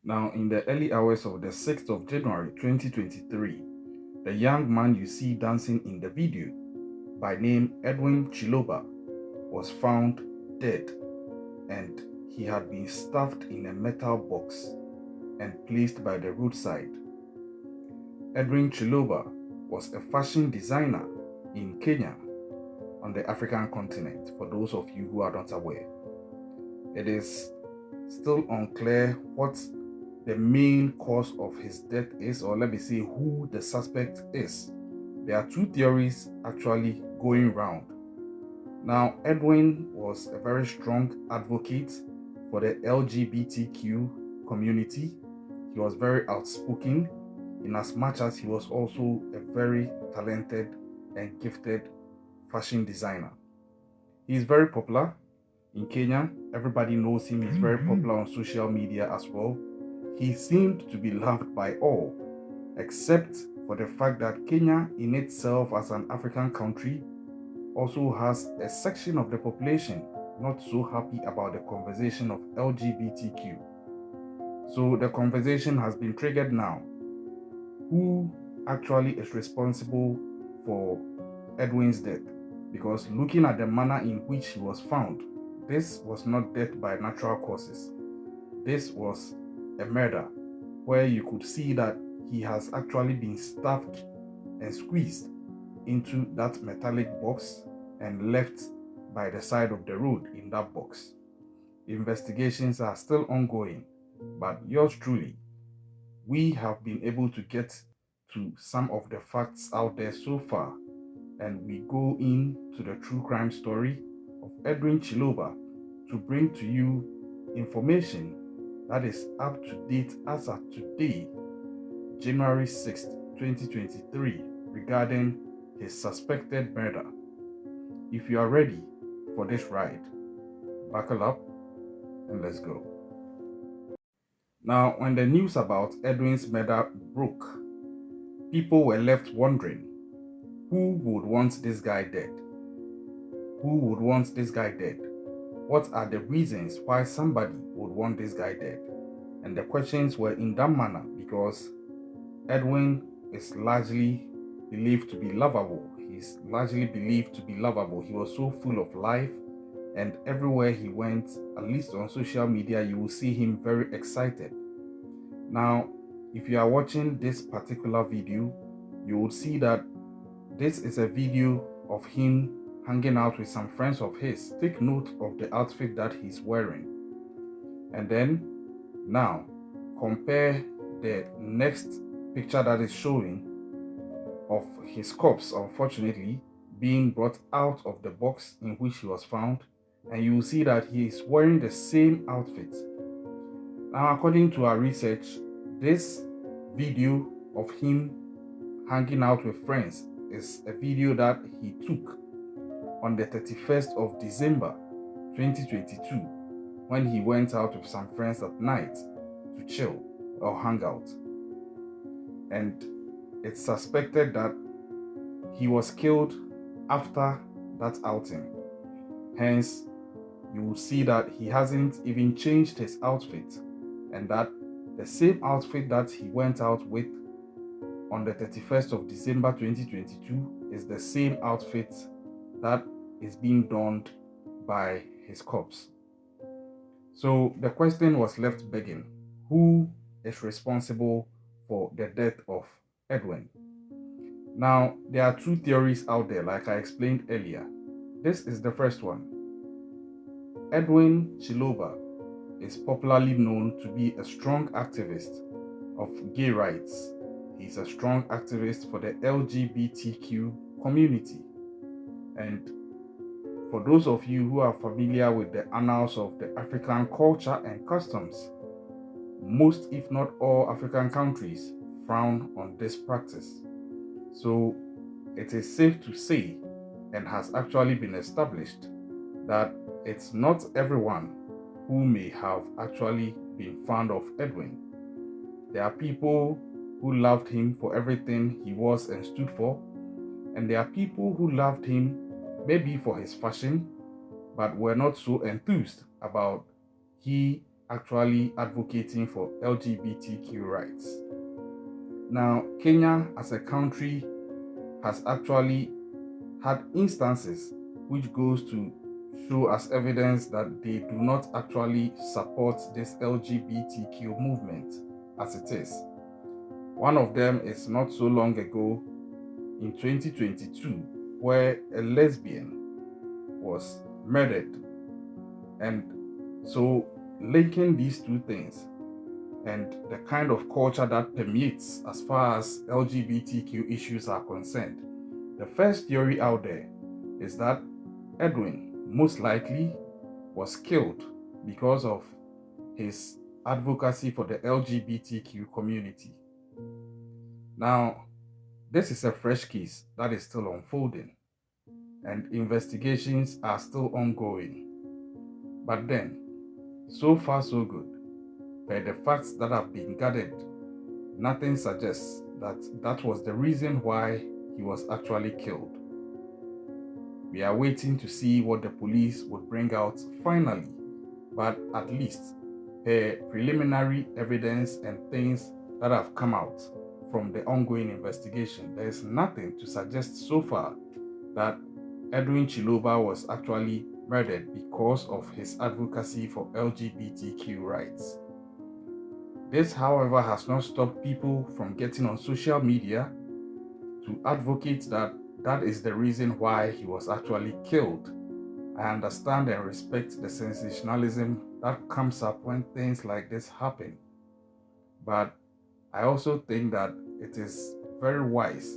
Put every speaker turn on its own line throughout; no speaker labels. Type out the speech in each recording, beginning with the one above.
Now, in the early hours of the 6th of January 2023, the young man you see dancing in the video, by name Edwin Chiloba, was found dead, and he had been stuffed in a metal box and placed by the roadside. Edwin Chiloba was a fashion designer in Kenya on the African continent, for those of you who are not aware. It is still unclear what the main cause of his death is, or let me say who the suspect is. There are two theories actually going round. Now, Edwin was a very strong advocate for the LGBTQ community. He was very outspoken, in as much as he was also a very talented and gifted fashion designer. He is very popular in Kenya. Everybody knows him. He's very popular on social media as well. He seemed to be loved by all, except for the fact that Kenya in itself as an African country also has a section of the population not so happy about the conversation of LGBTQ. So the conversation has been triggered now. Who actually is responsible for Edwin's death? Because looking at the manner in which he was found, this was not death by natural causes. This was a murder where you could see that he has actually been stuffed and squeezed into that metallic box and left by the side of the road in that box. Investigations are still ongoing, but yours truly, we have been able to get to some of the facts out there so far, and we go into the true crime story of Edwin Chiloba to bring to you information that is up to date as of today, January 6th, 2023, regarding his suspected murder. If you are ready for this ride, buckle up and let's go. Now, when the news about Edwin's murder broke, people were left wondering, who would want this guy dead? Who would want this guy dead? What are the reasons why somebody would want this guy dead? And the questions were in that manner because Edwin is largely believed to be lovable. He's largely believed to be lovable. He was so full of life, and everywhere he went, at least on social media, you will see him very excited. Now, if you are watching this particular video, you will see that this is a video of him hanging out with some friends of his. Take note of the outfit that he's wearing. And then, now, compare the next picture that is showing of his corpse, unfortunately, being brought out of the box in which he was found. And you will see that he is wearing the same outfit. Now, according to our research, this video of him hanging out with friends is a video that he took on the 31st of December 2022 when he went out with some friends at night to chill or hang out. And it's suspected that he was killed after that outing. Hence, you will see that he hasn't even changed his outfit, and that the same outfit that he went out with on the 31st of December 2022 is the same outfit that is being donned by his corpse. So the question was left begging, who is responsible for the death of Edwin? Now, there are two theories out there, like I explained earlier. This is the first one. Edwin Chiloba is popularly known to be a strong activist of gay rights. He's a strong activist for the LGBTQ community. And for those of you who are familiar with the annals of the African culture and customs, most, if not all, African countries frown on this practice. So it is safe to say, and has actually been established, that it's not everyone who may have actually been fond of Edwin. There are people who loved him for everything he was and stood for, and there are people who loved him maybe for his fashion, but were not so enthused about he actually advocating for LGBTQ rights. Now, Kenya as a country has actually had instances which goes to show as evidence that they do not actually support this LGBTQ movement as it is. One of them is not so long ago in 2022, where a lesbian was murdered. And so linking these two things and the kind of culture that permeates as far as LGBTQ issues are concerned, the first theory out there is that Edwin most likely was killed because of his advocacy for the LGBTQ community. Now, this is a fresh case that is still unfolding, and investigations are still ongoing. But then, so far so good. Per the facts that have been gathered, nothing suggests that that was the reason why he was actually killed. We are waiting to see what the police would bring out finally, but at least per preliminary evidence and things that have come out from the ongoing investigation, there is nothing to suggest so far that Edwin Chiloba was actually murdered because of his advocacy for LGBTQ rights. This, however, has not stopped people from getting on social media to advocate that that is the reason why he was actually killed. I understand and respect the sensationalism that comes up when things like this happen. But I also think that it is very wise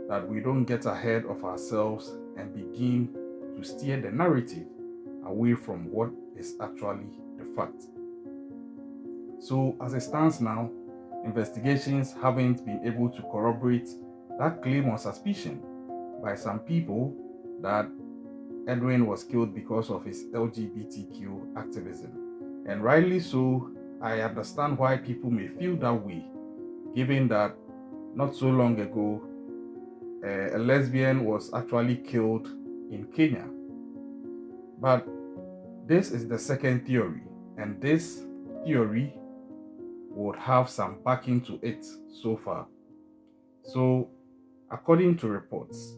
that we don't get ahead of ourselves and begin to steer the narrative away from what is actually the fact. So as it stands now, investigations haven't been able to corroborate that claim or suspicion by some people that Edwin was killed because of his LGBTQ activism. And rightly so, I understand why people may feel that way, given that not so long ago, a lesbian was actually killed in Kenya. But this is the second theory, and this theory would have some backing to it so far. So, according to reports,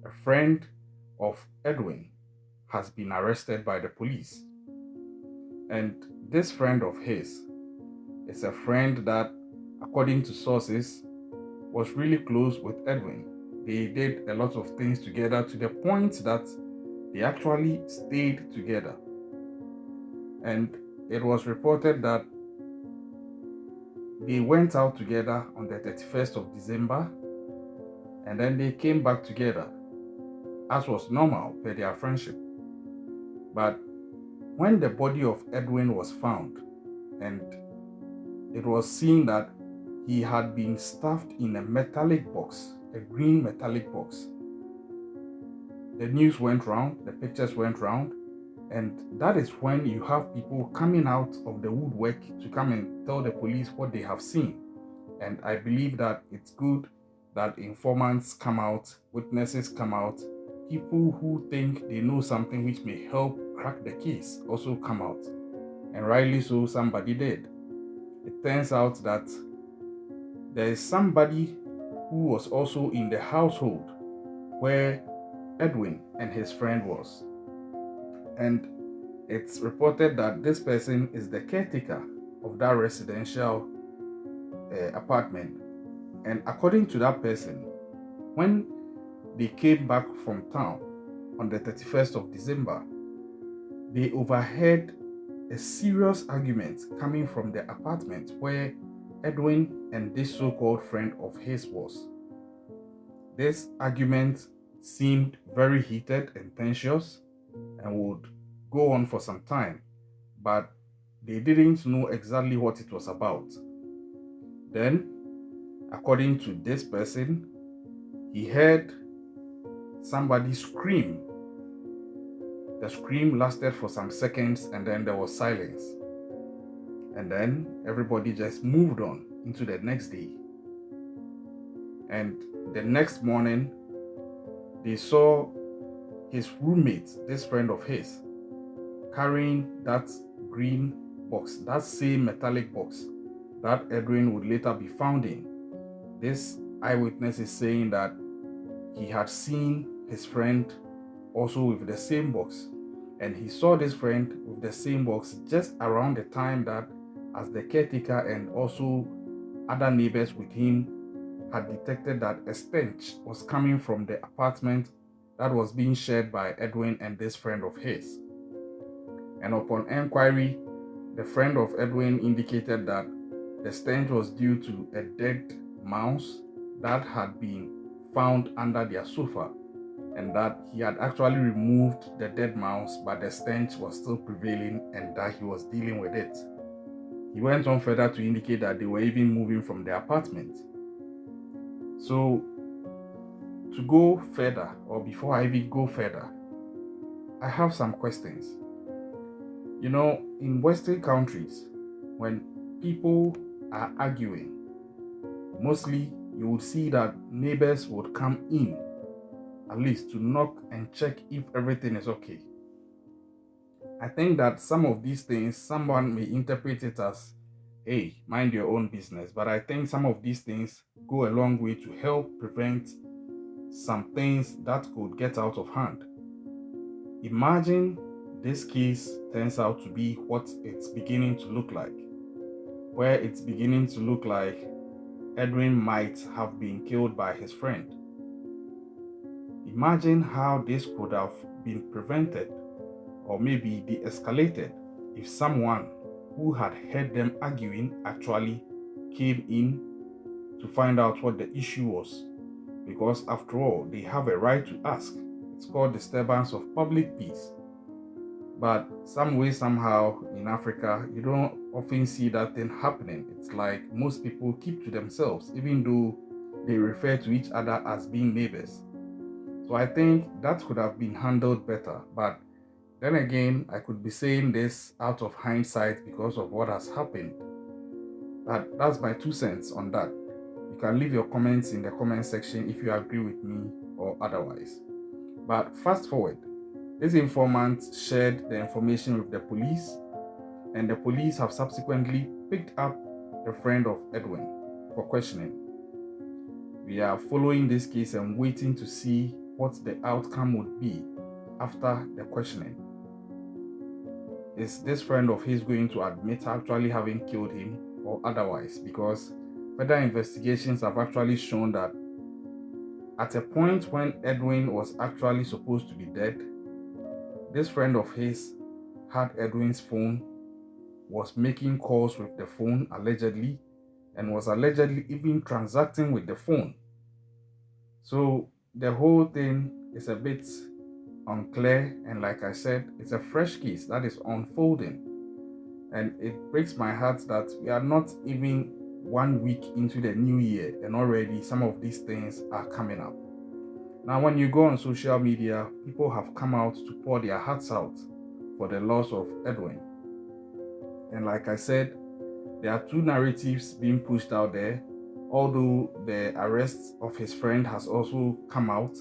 a friend of Edwin has been arrested by the police. And this friend of his is a friend that, according to sources, was really close with Edwin. They did a lot of things together to the point that they actually stayed together. And it was reported that they went out together on the 31st of December, and then they came back together, as was normal per their friendship. But when the body of Edwin was found, and it was seen that he had been stuffed in a metallic box, a green metallic box, the news went round, the pictures went round, and that is when you have people coming out of the woodwork to come and tell the police what they have seen. And I believe that it's good that informants come out, witnesses come out, people who think they know something which may help crack the case also come out. And rightly so, somebody did. It turns out that there is somebody who was also in the household where Edwin and his friend was. And it's reported that this person is the caretaker of that residential apartment. And according to that person, when they came back from town on the 31st of December, they overheard a serious argument coming from the apartment where Edwin and this so-called friend of his was. This argument seemed very heated and tense and would go on for some time, but they didn't know exactly what it was about. Then, according to this person, he heard somebody scream. The scream lasted for some seconds and then there was silence. And then everybody just moved on into the next day. And the next morning, they saw his roommate, this friend of his, carrying that green box, that same metallic box that Edwin would later be found in. This eyewitness is saying that he had seen his friend also with the same box, and he saw this friend with the same box just around the time that, as the caretaker and also other neighbors with him had detected that a stench was coming from the apartment that was being shared by Edwin and this friend of his. And upon inquiry, the friend of Edwin indicated that the stench was due to a dead mouse that had been found under their sofa, and that he had actually removed the dead mouse, but the stench was still prevailing and that he was dealing with it. He went on further to indicate that they were even moving from the apartment. So, to go further, or before I even go further, I have some questions. You know, in Western countries, when people are arguing, mostly you would see that neighbors would come in, at least to knock and check if everything is okay. I think that some of these things, someone may interpret it as, hey, mind your own business. But I think some of these things go a long way to help prevent some things that could get out of hand. Imagine this case turns out to be what it's beginning to look like, where it's beginning to look like Edwin might have been killed by his friend. Imagine how this could have been prevented or maybe de-escalated if someone who had heard them arguing actually came in to find out what the issue was. Because after all, they have a right to ask. It's called disturbance of public peace. But some way, somehow, in Africa, you don't often see that thing happening. It's like most people keep to themselves, even though they refer to each other as being neighbors. So I think that could have been handled better. But then again, I could be saying this out of hindsight because of what has happened. That's my 2 cents on that. You can leave your comments in the comment section if you agree with me or otherwise. But fast forward, this informant shared the information with the police, and the police have subsequently picked up the friend of Edwin for questioning. We are following this case and waiting to see what the outcome would be after the questioning. Is this friend of his going to admit actually having killed him or otherwise? Because further investigations have actually shown that at a point when Edwin was actually supposed to be dead, this friend of his had Edwin's phone, was making calls with the phone allegedly, and was allegedly even transacting with the phone. So the whole thing is a bit unclear, and like I said, it's a fresh case that is unfolding, and it breaks my heart that we are not even 1 week into the new year and already some of these things are coming up. Now, when you go on social media, people have come out to pour their hearts out for the loss of Edwin. And like I said, there are 2 narratives being pushed out there. Although the arrest of his friend has also come out,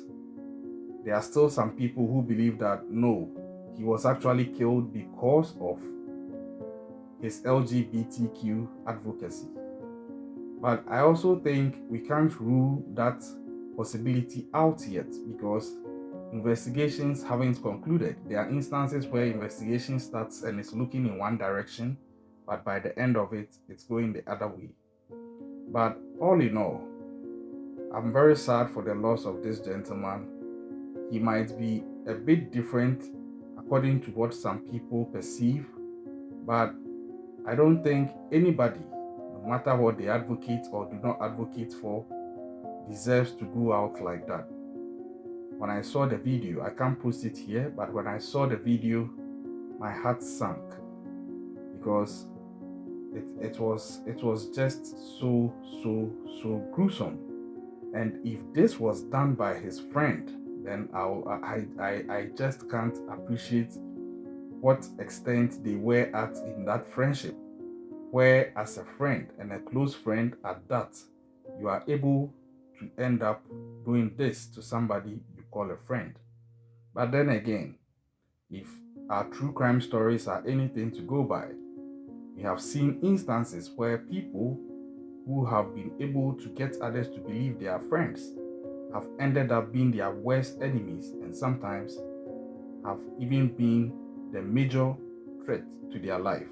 there are still some people who believe that no, he was actually killed because of his LGBTQ advocacy. But I also think we can't rule that possibility out yet because investigations haven't concluded. There are instances where investigation starts and it's looking in one direction, but by the end of it, it's going the other way. But all in all, I'm very sad for the loss of this gentleman. He might be a bit different according to what some people perceive, but I don't think anybody, no matter what they advocate or do not advocate for, deserves to go out like that. When I saw the video, I can't post it here, but when I saw the video, my heart sank because it was just so gruesome. And if this was done by his friend, then I just can't appreciate what extent they were at in that friendship, where as a friend and a close friend at that, you are able to end up doing this to somebody you call a friend. But then again, if our true crime stories are anything to go by, We have seen instances where people who have been able to get others to believe they are friends have ended up being their worst enemies, and sometimes have even been the major threat to their life.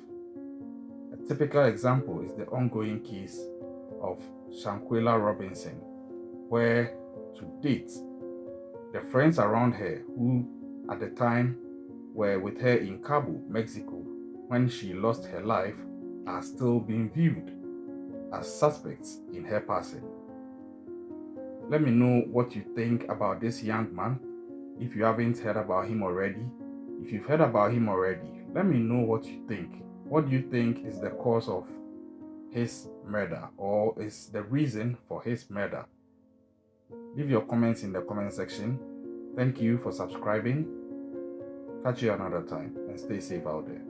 A typical example is the ongoing case of Shanquella Robinson, where to date, the friends around her who at the time were with her in Cabo, Mexico, when she lost her life, are still being viewed as suspects in her passing. Let me know what you think about this young man. If you haven't heard about him already, if you've heard about him already, let me know what you think. What do you think is the cause of his murder, or is the reason for his murder? Leave your comments in the comment section. Thank you for subscribing. Catch you another time and stay safe out there.